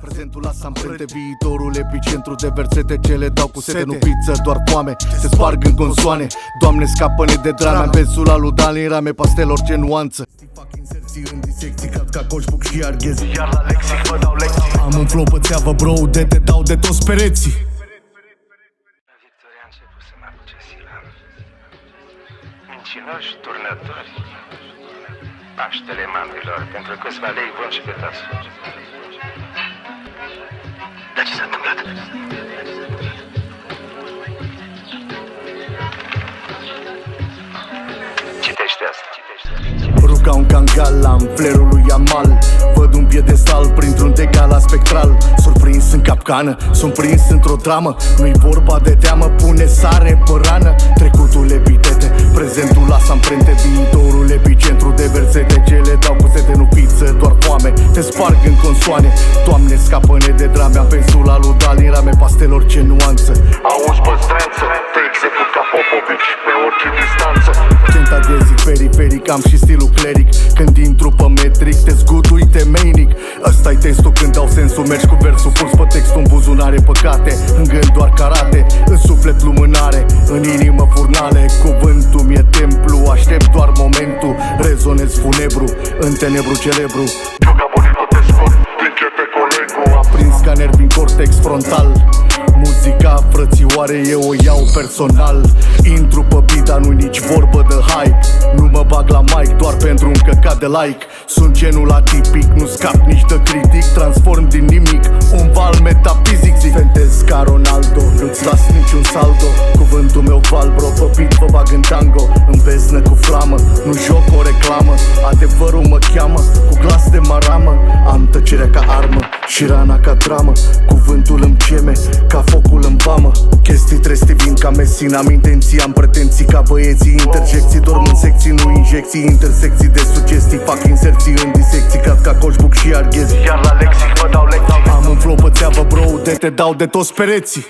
Prezentul lasă amprente, viitorul epicentru de versete ce le dau cu sete. Nu pizza, doar foame, se sparg în consoane. Doamne, scapă-ne de drame. Pensul la lui Dani, rame, pastel, orice nuanță. În disecții, cad ca coșbuc și arghezi. Iar la lexic vă dau lecții. Am un flow pe țeavă, bro, de te dau de toți pereții. Victoria a început să mă apuce sila. Mincinoși, turnători, Paștele mamelor, pentru câțiva lei bun și pe tasă. Dar ce s-a întâmplat? Citește asta, citește asta. Ruca un cangal, am flerul lui Yamal. Văd un piedestal printr-un decala spectral. Surprins în capcană, sunt prins într-o dramă. Nu-i vorba de teamă, pune sare pe rană. Trecutul epitete, prezentul lasă amprente. Viitorul epicentru de versete ce le dau cu sete. Nu pizza, doar foame, te sparg în consoane. Doamne, scapă-ne de drame. Am pensul la lui Dani, rame, pastel, orice nuanță. Auzi păstranță, te execut ca Popovici pe orice distanță. Centagezic, periferic, am și stilul cleric. Când intru pe metric, te zgudui temeinic. Ăsta-i testul când dau sensul, mergi cu versul pus pe textul în buzunare păcate. În gând doar karate, în suflet lumânare, în inimă furnale. Cuvântul mi-e templu, aștept doar momentul. Rezonez funebru, în tenebru celebru. Eu ca bonito te scot, începe colegul. Aprins ca nervi în cortex frontal. Muzica frățioare, eu o iau personal. Intru pe beat, nu nici vorbă de hype. Nu mă bag la mic doar pentru un căcat de like. Sunt genul atipic, nu scap nici de critic. Transform din nimic un val metafizic. Fentez ca Ronaldo, nu-ți las niciun saldo. Cuvântul meu val, bro, pe beat vă bag în tango. În beznă cu flamă, nu joc o reclamă. Adevărul mă cheamă, cu glas de maramă. Am tăcerea ca armă și rana ca dramă. Cuvântul îmi ceme, ca focul în vamă. Chestii tresti vin ca Messi, n-am intenții, am pretenții ca băieții. Interjecții, dorm în secții, nu injecții. Intersecții de sugestii, fac inserții în disecții. Cad ca coșbuc și arghezi. Iar la lexic vă dau lecții. Am un flow pe țeavă, bro, de te dau de toți pereții.